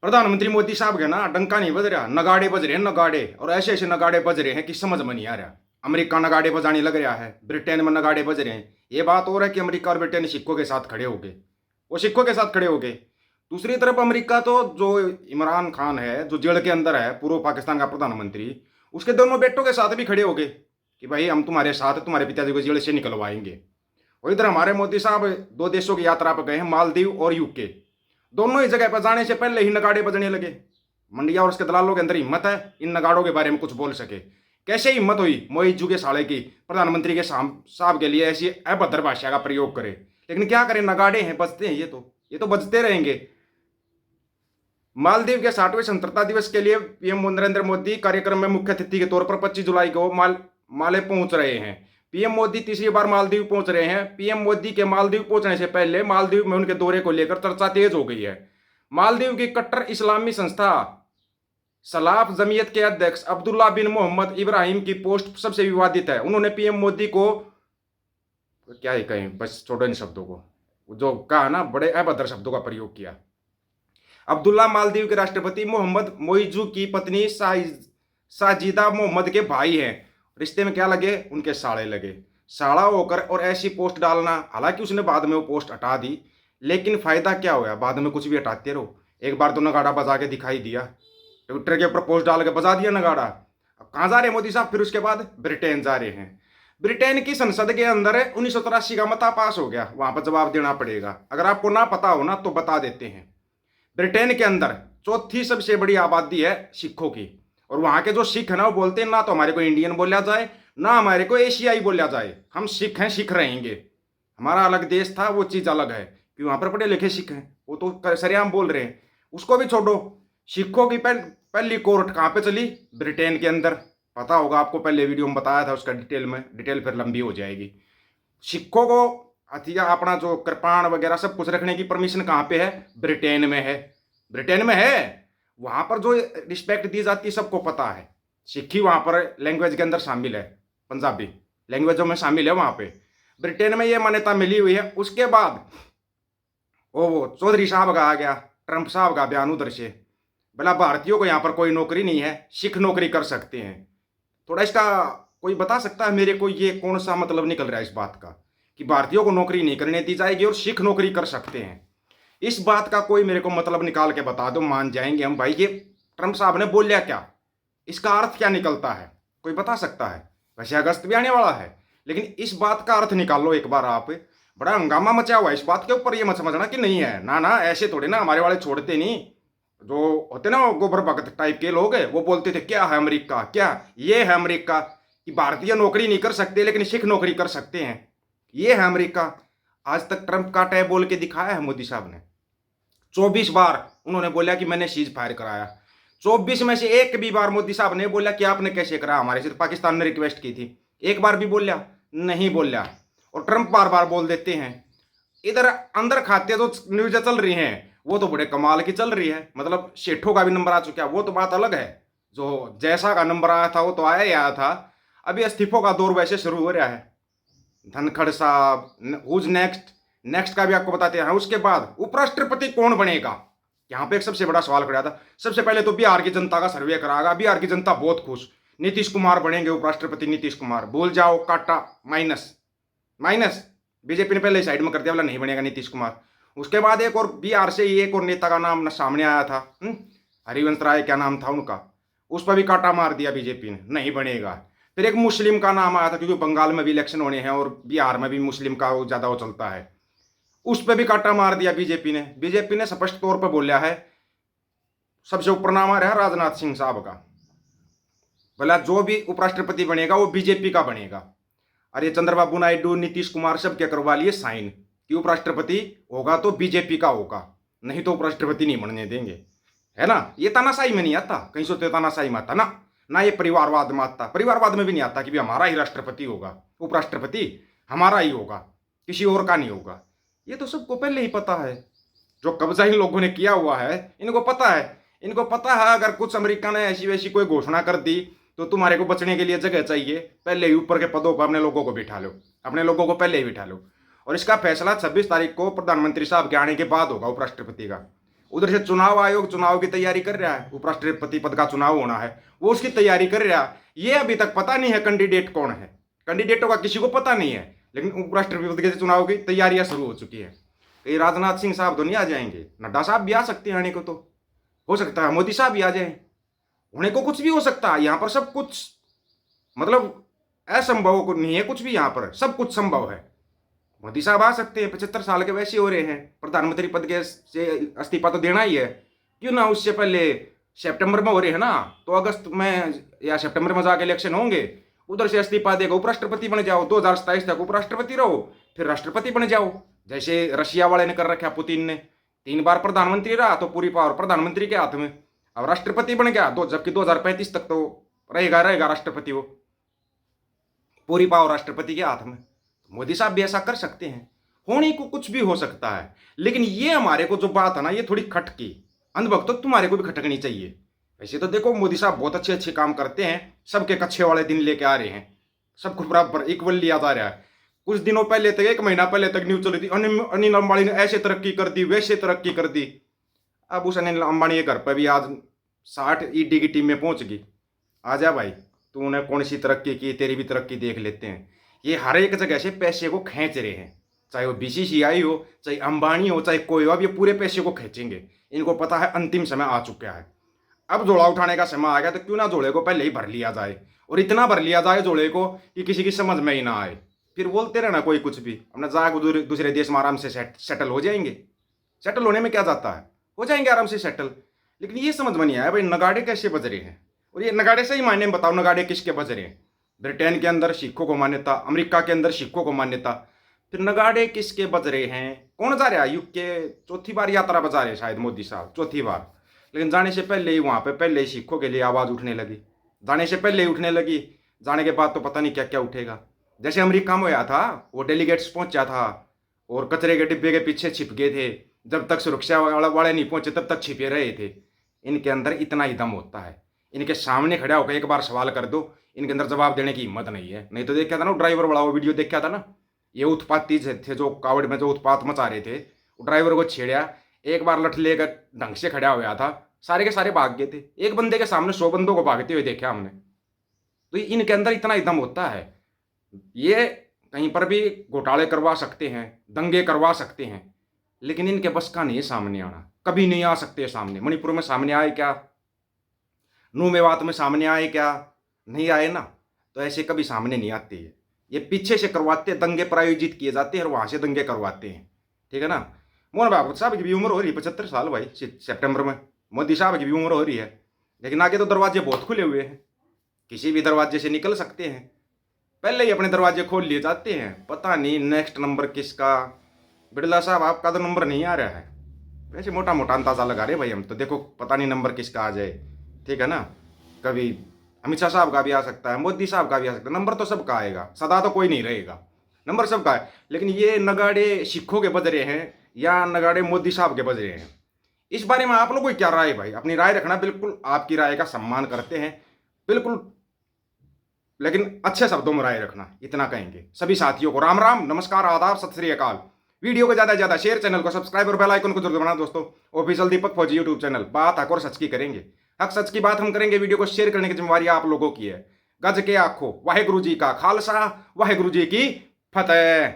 प्रधानमंत्री मोदी साहब के ना डंका नहीं बज रहा, नगाड़े बज रहे हैं नगाड़े, और ऐसे ऐसे नगाड़े बज रहे हैं कि समझ में नहीं आ रहा। अमेरिका नगाड़े बजाने लग रहा है, ब्रिटेन में नगाड़े बज रहे हैं। ये बात हो रहा है कि अमेरिका और ब्रिटेन सिक्कों के साथ खड़े हो गए, वो सिक्कों के साथ खड़े हो गए। दूसरी तरफ अमेरिका तो जो इमरान खान है, जो जेल के अंदर है, पूर्व पाकिस्तान का प्रधानमंत्री, उसके दोनों बेटों के साथ भी खड़े हो गए कि भाई हम तुम्हारे साथ तुम्हारे पिताजी को जेल से निकलवाएंगे। और इधर हमारे मोदी साहब दो देशों की यात्रा पर गए हैं, मालदीव और यूके। दोनों ही जगह पर जाने से पहले ही नगाड़े बजने लगे। मंडिया और उसके दलालों के अंदर हिम्मत है इन नगाड़ों के बारे में कुछ बोल सके। कैसे हिम्मत हुई मोइजू के साले की प्रधानमंत्री के साहब के लिए ऐसी अभद्र भाषा का प्रयोग करे। लेकिन क्या करें, नगाड़े हैं, बजते हैं, ये तो बजते रहेंगे। मालदीव के 60वें स्वतंत्रता दिवस के लिए पीएम नरेंद्र मोदी कार्यक्रम में मुख्य अतिथि के तौर पर 25 जुलाई को माले पहुंच रहे हैं। पीएम मोदी तीसरी बार मालदीव पहुंच रहे हैं। पीएम मोदी के मालदीव पहुंचने से पहले मालदीव में उनके दौरे को लेकर चर्चा तेज हो गई है। मालदीव की कट्टर इस्लामी संस्था सलाफ जमीयत के अध्यक्ष अब्दुल्ला बिन मोहम्मद इब्राहिम की पोस्ट सबसे विवादित है। उन्होंने पीएम मोदी को क्या ही कहें, बस छोड़ो इन शब्दों को, जो कहा ना, बड़े अभद्र शब्दों का प्रयोग किया। अब्दुल्ला मालदीव के राष्ट्रपति मोहम्मद मोइजू की पत्नी साजिदा मोहम्मद के भाई हैं। रिश्ते में क्या लगे, उनके साले लगे। साला होकर और ऐसी पोस्ट डालना, हालांकि उसने बाद में वो पोस्ट हटा दी, लेकिन फायदा क्या हुआ, बाद में कुछ भी हटाते रहो। एक बार तो नगाड़ा बजा के दिखाई दिया, ट्विटर के ऊपर पोस्ट डाल के बजा दिया नगाड़ा। अब कहाँ जा रहे मोदी साहब, फिर उसके बाद ब्रिटेन जा रहे हैं। ब्रिटेन की संसद के अंदर 1983 का मता पास हो गया, वहां पर जवाब देना पड़ेगा। अगर आपको ना पता हो ना तो बता देते हैं। ब्रिटेन के अंदर चौथी सबसे बड़ी आबादी है सिखों की, और वहां के जो सिख है ना, वो बोलते हैं ना तो हमारे को इंडियन बोला जाए, ना हमारे को एशियाई बोला जाए। हम सिख हैं, सिख रहेंगे। हमारा अलग देश था, वो चीज़ अलग है कि वहां पर पढ़े लिखे सिख हैं, वो तो सरेआम बोल रहे हैं। उसको भी छोड़ो, सिखों की पहली कोर्ट कहाँ पे चली, ब्रिटेन के अंदर। पता होगा आपको, पहले वीडियो में बताया था उसका डिटेल फिर लंबी हो जाएगी। सिखों को हथियार, अपना जो कृपाण वगैरह सब कुछ रखने की परमिशन कहाँ पे है, ब्रिटेन में है। ब्रिटेन में है, वहां पर जो रिस्पेक्ट दी जाती है सबको पता है। सिक्खी वहां पर लैंग्वेज के अंदर शामिल है, पंजाबी लैंग्वेजों में शामिल है वहां पे। ब्रिटेन में ये मान्यता मिली हुई है। उसके बाद वो चौधरी साहब का आ गया, ट्रंप साहब का बयान उधर से, बोला भारतीयों को यहाँ पर कोई नौकरी नहीं है, सिख नौकरी कर सकते हैं। थोड़ा इसका कोई बता सकता है मेरे को, ये कौन सा मतलब निकल रहा है इस बात का कि भारतीयों को नौकरी नहीं करने दी जाएगी और सिख नौकरी कर सकते हैं। इस बात का कोई मेरे को मतलब निकाल के बता दो, मान जाएंगे हम भाई। ये ट्रंप साहब ने बोलिया क्या, इसका अर्थ क्या निकलता है, कोई बता सकता है? वैसे अगस्त भी आने वाला है, लेकिन इस बात का अर्थ निकालो एक बार आप। बड़ा हंगामा मचा हुआ है इस बात के ऊपर, ये मत समझना कि नहीं है। ना ना, ऐसे थोड़े ना हमारे वाले छोड़ते नहीं। जो होते ना गोबर भगत टाइप के लोग है, वो बोलते थे क्या है अमेरिका, क्या ये है अमेरिका कि भारतीय नौकरी नहीं कर सकते लेकिन सिख नौकरी कर सकते हैं, ये है अमेरिका। आज तक ट्रंप का टै बोल के दिखाया है मोदी साहब ने। 24 बार उन्होंने बोला कि मैंने सीज फायर कराया। 24 में से एक भी बार मोदी साहब ने बोला कि आपने कैसे करा हमारे से, तो पाकिस्तान ने रिक्वेस्ट की थी, एक बार भी बोला नहीं बोला। और ट्रंप बार बार बोल देते हैं। इधर अंदर खाते जो न्यूज़ चल रही हैं वो तो बड़े कमाल की चल रही है, मतलब सेठों का भी नंबर आ चुका है, वो तो बात अलग है। जो जैसा का नंबर आया था वो तो आया ही आया था। अभी इस्तीफों का दौर वैसे शुरू हो रहा है। धनखड़ साहब, हुज नेक्स्ट का भी आपको बताते हैं। उसके बाद उपराष्ट्रपति कौन बनेगा, यहाँ पे एक सबसे बड़ा सवाल खड़ा था। सबसे पहले तो बिहार की जनता का सर्वे करागा, बिहार की जनता बहुत खुश, नीतीश कुमार बनेंगे उपराष्ट्रपति। नीतीश कुमार भूल जाओ, काटा माइनस। बीजेपी ने पहले साइड में कर दिया, बोला नहीं बनेगा नीतीश कुमार। उसके बाद एक और बिहार से ही एक और नेता का नाम सामने आया था, हरिवंश राय क्या नाम था उनका, उस पर भी काटा मार दिया बीजेपी ने, नहीं बनेगा। फिर एक मुस्लिम का नाम आया था, क्योंकि बंगाल में भी इलेक्शन होने हैं और बिहार में भी मुस्लिम का ज़्यादा वो चलता है, उस पर भी काटा मार दिया बीजेपी ने। बीजेपी ने स्पष्ट तौर पर बोला है, सबसे ऊपर नाम आ रहा है राजनाथ सिंह साहब का, बोला जो भी उपराष्ट्रपति बनेगा वो बीजेपी का बनेगा। अरे चंद्रबाबू नायडू, नीतीश कुमार सब क्या करवा लिए साइन कि उपराष्ट्रपति होगा तो बीजेपी का होगा, नहीं तो उपराष्ट्रपति नहीं बनने देंगे, है ना। ये तानाशाही में नहीं आता, कहीं से तानाशाही में आता ना ये परिवारवाद में आता। परिवारवाद में भी नहीं आता कि भी हमारा ही राष्ट्रपति होगा, उपराष्ट्रपति हमारा ही होगा, किसी और का नहीं होगा। ये तो सबको पहले ही पता है। जो कब्जा इन लोगों ने किया हुआ है इनको पता है। इनको पता है अगर कुछ अमेरिका ने ऐसी वैसी कोई घोषणा कर दी तो तुम्हारे को बचने के लिए जगह चाहिए, पहले ही ऊपर के पदों पर अपने लोगों को बिठा लो, अपने लोगों को पहले ही बिठा लो। और इसका फैसला 26 तारीख को प्रधानमंत्री साहब के आने के बाद होगा उपराष्ट्रपति का। उधर से चुनाव आयोग चुनाव की तैयारी कर रहा है, उपराष्ट्रपति पद का चुनाव होना है, वो उसकी तैयारी कर रहा है। ये अभी तक पता नहीं है कैंडिडेट कौन है, कैंडिडेटों का किसी को पता नहीं है, लेकिन उपराष्ट्रपति के चुनाव की तैयारियां शुरू हो चुकी है। ये राजनाथ सिंह साहब तो नहीं आ जाएंगे, नड्डा साहब भी आ सकते हैं आने को, तो हो सकता है मोदी साहब भी आ जाए, होने को कुछ भी हो सकता है। यहाँ पर सब कुछ मतलब असंभव नहीं है, कुछ भी यहाँ पर सब कुछ संभव है। मोदी साहब आ सकते हैं, 75 साल के वैसे हो रहे हैं, प्रधानमंत्री पद के से इस्तीफा तो देना ही है। क्यों ना उससे पहले सितंबर में हो रहे हैं ना, तो अगस्त में या सितंबर में जाके इलेक्शन होंगे, उधर से इस्तीफा देगा, उपराष्ट्रपति बन जाओ, 2027 तक उपराष्ट्रपति रहो, फिर राष्ट्रपति बन जाओ। जैसे रशिया वाले ने कर रखा, पुतिन ने 3 बार प्रधानमंत्री रहा तो पूरी पावर प्रधानमंत्री के हाथ में, अब राष्ट्रपति बन गया जबकि 2035 तक तो रहेगा राष्ट्रपति, वो पूरी पावर राष्ट्रपति के हाथ में। मोदी साहब भी ऐसा कर सकते हैं, होने को कुछ भी हो सकता है। लेकिन ये हमारे को जो बात है ना, ये थोड़ी खटकी, अंधभक्त तो तुम्हारे को भी खटकनी चाहिए। वैसे तो देखो मोदी साहब बहुत अच्छे अच्छे काम करते हैं, सबके कच्छे वाले दिन लेके आ रहे हैं, सबको बराबर इक्वल लिया जा रहा है। कुछ दिनों पहले तक, 1 महीना पहले तक न्यूज चल रही थी, अनिल अंबानी ने ऐसे तरक्की कर दी, वैसे तरक्की कर दी। अब उस अनिल अंबानी के घर पर भी आज 60 ईडी की टीम में पहुंच गई। आ जा भाई, तूने कौन सी तरक्की की, तेरी भी तरक्की देख लेते हैं। ये हर एक जगह से पैसे को खींच रहे हैं, चाहे वो बीसीसीआई हो, चाहे अंबानी हो, चाहे कोई हो, अब ये पूरे पैसे को खींचेंगे। इनको पता है अंतिम समय आ चुका है, अब जोड़ा उठाने का समय आ गया, तो क्यों ना जोड़े को पहले ही भर लिया जाए, और इतना भर लिया जाए जोड़े को कि किसी की समझ में ही ना आए। फिर बोलते रहना कोई कुछ भी, अपना जाकर दूसरे देश में आराम से सेटल हो जाएंगे। सेटल होने में क्या जाता है, हो जाएंगे आराम से सेटल। लेकिन ये समझ में नहीं आया भाई, नगाड़े कैसे बज रहे हैं, और ये नगाड़े सही मायने में बताओ, नगाड़े किसके बज रहे हैं। ब्रिटेन के अंदर सिखों को मान्यता, अमेरिका के अंदर सिखों को मान्यता, फिर नगाड़े किसके बज रहे हैं, कौन जा रहा है। यूके चौथी बार यात्रा बजा रहे हैं शायद मोदी साहब, चौथी बार। लेकिन जाने से पहले ही वहाँ पे पहले ही सिखों के लिए आवाज़ उठने लगी, जाने से पहले ही उठने लगी, जाने के बाद तो पता नहीं क्या क्या उठेगा। जैसे अमेरिका में हुआ था, वो डेलीगेट्स पहुंचा था और कचरे के डिब्बे के पीछे छिप गए थे, जब तक सुरक्षा वाले नहीं पहुंचे तब तक छिपे रहे थे। इनके अंदर इतना ही दम होता है, इनके सामने खड़ा होकर एक बार सवाल कर दो, इनके अंदर जवाब देने की हिम्मत नहीं है। नहीं तो देखा था ना ड्राइवर वाला वो वीडियो देखा था ना, ये उत्पाती थे जो कावड़ में जो उत्पात मचा रहे थे, ड्राइवर को छेड़ा, एक बार लठ लेकर ढंग से खड़ा हुआ था, सारे के सारे भाग गए थे। एक बंदे के सामने 100 बंदों को भागते हुए देखा हमने। तो इनके अंदर इतना ही दम होता है, ये कहीं पर भी घोटाले करवा सकते हैं, दंगे करवा सकते हैं, लेकिन इनके बस का नहीं सामने आना, कभी नहीं आ सकते सामने। मणिपुर में सामने आए क्या, नू मेवात में सामने आए क्या, नहीं आए ना, तो ऐसे कभी सामने नहीं आते है। ये पीछे से करवाते, दंगे प्रायोजित किए जाते हैं और वहां से दंगे करवाते हैं, ठीक है ना। मोहन भागवत साहब की भी उम्र हो रही है 75 साल भाई, सितंबर में। मोदी साहब की भी उम्र हो रही है, लेकिन आगे तो दरवाजे बहुत खुले हुए हैं, किसी भी दरवाजे से निकल सकते हैं, पहले ही अपने दरवाजे खोल लिए जाते हैं। पता नहीं नेक्स्ट नंबर किसका, बिड़ला साहब आपका तो नंबर नहीं आ रहा है, वैसे मोटा मोटा अंदाजा लगा रहे भाई हम तो, देखो पता नहीं नंबर किसका आ जाए, ठीक है ना। कभी अमित शाह साहब का भी आ सकता है, मोदी साहब का भी आ सकता है, नंबर तो सबका आएगा, सदा तो कोई नहीं रहेगा, नंबर सबका है। लेकिन ये नगाड़े सिखों के बज रहे हैं या नगाड़े मोदी साहब के बज रहे हैं, इस बारे में आप लोगों की क्या राय है भाई, अपनी राय रखना, बिल्कुल आपकी राय का सम्मान करते हैं बिल्कुल, लेकिन अच्छे शब्दों में राय रखना, इतना कहेंगे। सभी साथियों को राम राम, नमस्कार, आदाब, सत श्री अकाल। वीडियो को ज़्यादा से ज़्यादा शेयर, चैनल को सब्सक्राइब और बेल आइकन को जरूर दबाना दोस्तों। ऑफिशियल दीपक फौजी यूट्यूब चैनल, बात हक और सच की करेंगे, हक सच की बात हम करेंगे। वीडियो को शेयर करने की जिम्मेवारी आप लोगों की है। गज के आखो, वाहेगुरु जी का खालसा, वाहेगुरु जी की फतेह।